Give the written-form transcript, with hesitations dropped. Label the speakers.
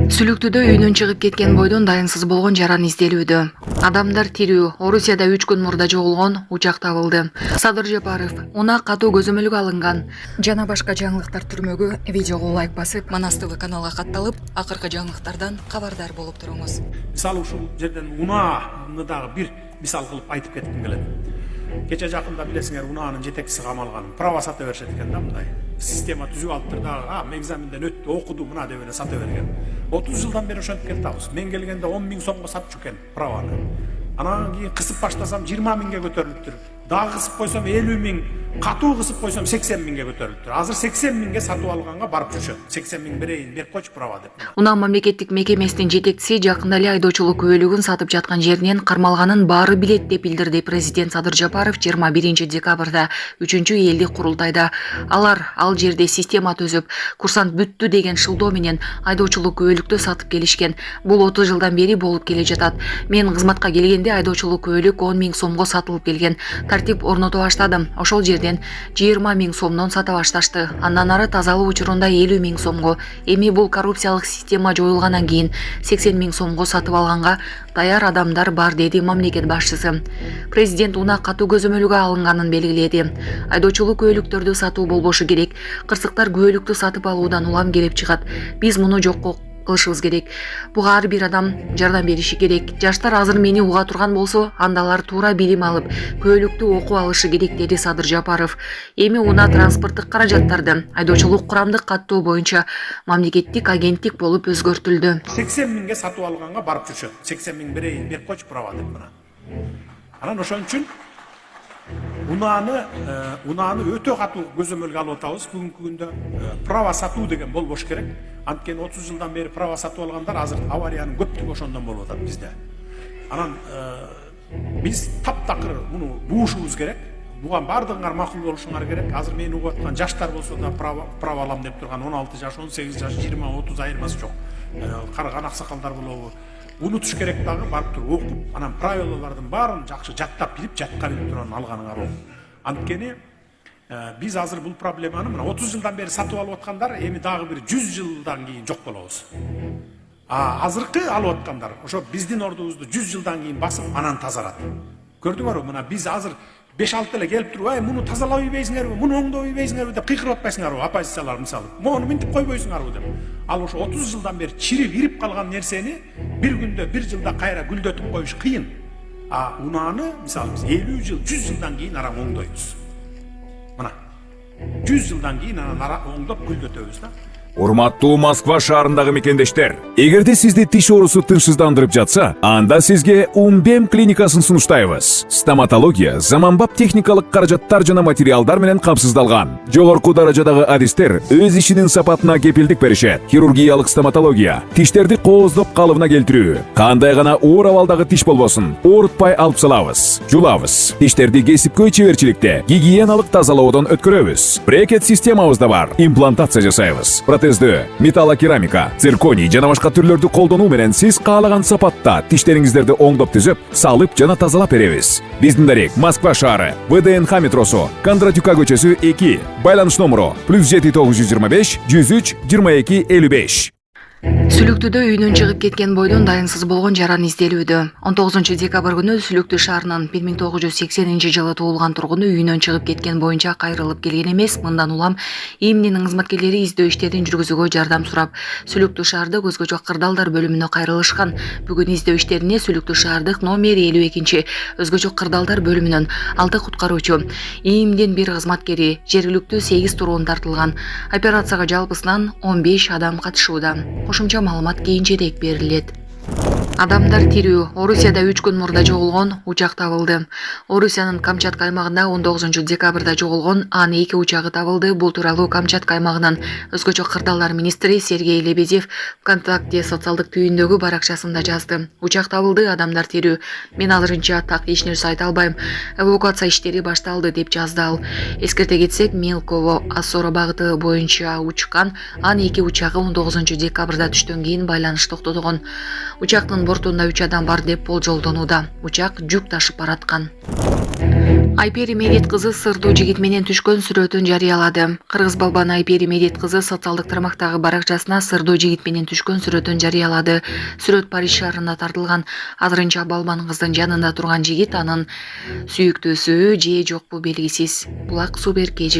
Speaker 1: Сүлүктүдө үйүнөн чыгып кеткен бойдон дайынсыз болгон жаран изделүүдө. Адамдар тирүү. Орусияда 3 күн мурда жоголгон учак табылды. Садыр Жапаров унаа катуу көзөмөлгө алынган. Жана башка жаңылыктар түрмөгү видеого лайк басып, Манас ТВ каналга катталып, акыркы жаңылыктардан кабардар болуп туруңуз.
Speaker 2: Мисалы ушул жерден унааны дагы бир мисал кылып айтып кетким келет. Кече жакында билесиңер, унаанын жетекчиси камалган. Права сата беришет экен да, мындай. Система түзүп алыптыр дагы. Экзаменден өттү, окуду, мына деп эле сата берген. 30 жылдан бери ошентип келатабыз. Мен келгенде 10 000 сомго сатчу экен праваны. Анан кийин кысып баштасам 20 000ге көтөрүлүптүр. Дагы кысып койсом 50 000, катуу кысып койсом 80 000ге көтөрүлүптүр. Азыр 80 000ге сатып алганга барып жүрүшөт. 80 000 берейин, берип койчу права деп.
Speaker 1: Унаа мамлекеттик мекемесинин жетекчиси жакында эле айдоочулук күбөлүгүн сатып жаткан жеринен кармалганын баары билет деп билдирди президент Садыр Жапаров 21 декабрда 3-элдик курултайда. Ал жерде система түзүп, курсант бүттү деген шылдоо менен айдоочулук күбөлүктү сатып келишкен. Бул 30 жылдан бери болуп келе жатат. Мен кызматка келгенде айдоочулук күбөлүк 10 000 сомго сатылып келген. Тартип орното баштадым. Ошол жерден 20 000 сомдон сата башташты. Андан ары тазалоо учурунда 50 000 сомго. Эми бул коррупциялык система жоюлгандан кийин 80 000 сомго сатып алганга даяр адамдар бар, деди мамлекет башчысы. Президент унаа катуу көзөмөлгө алынганын белгиледи. Айдоочулук күбөлүктөрдү сатуу болбошу керек. Кырсыктар күбөлүктү сатып алуудан улам келип чыгат. Биз муну жокко кылышыбыз керек. Буга ар бир адам жардам бериши керек. Жаштар азыр мени уга турган болсо, анда алар туура билим алып, күбөлүктү окуп алышы керек, деди Садыр Жапаров. Эми унаа транспорттук каражаттарды айдоочулук курамдык каттоо боюнча мамлекеттик агенттик болуп өзгөртүлдү.
Speaker 2: 80 000ге сатып алганга барып жүрүшөт. 80 000 берейин, берип койчу права деп мына. Анан ошон үчүн унааны өтө катуу көзөмөлгө алып атабыз. Бүгүнкү күндө права сатуу деген болбош керек. Анткени 30 жылдан бери права сатып алгандар азыр авариянын көптүгү ошондон болуп атат бизде. Анан биз таптакыр муну буушубуз керек. Буга бардыгыңар макул болушуңар керек. Азыр мени угуп аткан жаштар болсо да права алам деп турган 16 жаш, 18 жаш, 20, 30 айырмасы жок. Карыган аксакалдар болобу. Унутуш керек дагы, барып туруп окуп, анан правилалардын баарын жакшы жаттап билип, жатка билип турган алганыңар болот. Анткени биз азыр бул проблеманы мына 30 жылдан бери сатып алып аткандар эми дагы бир 100 жылдан кийин жок болобуз. Азыркы алып аткандар ошо биздин ордубузду 100 жылдан кийин басып, анан тазарат. Көрдүңөрбү, мына биз азыр 5-6 эле келип туруп, муну тазалап ийбейсиңерби, муну оңдоп ийбейсиңерби деп кыйкырып атпайсыңарбы, оппозициялар мисалы. Мону минтип койбойсуңарбы деп. Ал ошо 30 жылдан бери ирип калган нерсени бир күндө, бир жылда кайра гүлдөтүп коюш кыйын. Унааны мисалы биз 50 жыл, 100 жылдан кийин арам оңдойбуз. Мына 100 жылдан кийин анан оңдоп гүлдөтөбүз да.
Speaker 3: Урматтуу Москва шаарындагы мекендештер, эгерде сизди тиш оорусу тынчсыздандырып жатса, анда сизге Умбем клиникасын сунуштайбыз. Стоматология заманбап техникалык каражаттар жана материалдар менен камсыздалган. Жогорку даражадагы адистер өз ишинин сапатына кепилдик беришет. Хирургиялык стоматология, тиштерди кооздоп калыбына келтирүү, кандай гана оор абалдагы тиш болбосун, оорутпай алып салабыз, жулабыз. Тиштерди кесипкөй чеберчиликте, гигиеналык тазалоодон өткөрөбүз. Брекет системабыз да бар. Имплантация жасайбыз. Протездөө, металлокерамика, цирконий жана башка түрлөрдү колдонуу менен сиз каалаган сапатта тиштериңиздерди оңдоп түзөп, салып жана тазалап беребиз. Биздин дарек Москва шаары, ВДНХ метросу, Кондратюка көчөсү 2, байланыш номеру +7 925 103 22 55.
Speaker 1: Сүлүктүдө үйүнөн чыгып кеткен бойдон дайынсыз болгон жаран изделүүдө. 19 декабрь күнү Сүлүктү шаарынын 1980-жылы туулган тургуну үйүнөн чыгып кеткен боюнча кайрылып келген эмес. Мындан улам ИИМдин кызматкерлери издөө иштерин жүргүзүүгө жардам сурап, Сүлүктү шаардык өзгөчө кырдаалдар бөлүмүнө кайрылышкан. Бүгүн издөө иштерине Сүлүктү шаардык номер 52 өзгөчө кырдаалдар бөлүмүнөн 6 куткаруучу, ИИМдин 1 кызматкери, жергиликтүү 8 туруун тартылган. Операцияга жалпысынан 15 адам катышууда. Кошумча маалымат кийинчерээк берилет. Адамдар тирүү. Орусияда 3 күн мурда жоголгон учак табылды. Орусиянын Камчатка аймагында 19 декабрда жоголгон Ан-2 учагы табылды. Бул тууралуу Камчатка аймагынын өзгөчө кырдаалдар министри Сергей Лебедев ВКонтакте социалдык түйүндөгү баракчасында жазды. Учак табылды, адамдар тирүү. Мен азырынча так эч нерсе айта албайм. Эвакуация иштери башталды деп жазды ал. Эскерте кетсек, Милково Ассоро багыты боюнча учкан Ан-2 учагы 19 декабрда түштөн кийин байланыш токтотулгон. Учактын бортунда 3 адам бар деп болжолдонууда. Учак жүк ташып бараткан. Айпери Медет кызы сырдуу жигит менен түшкөн сүрөтүн жарыялады. Кыргыз балбан Айпери Медет кызы социалдык тармактагы баракчасына сырдуу жигит менен түшкөн сүрөтүн жарыялады. Сүрөт Париж шаарында тартылган. Азырынча балбан кыздын жанында турган жигит анын сүйүктүүсү же жокпу белгисиз. Булак Субер KG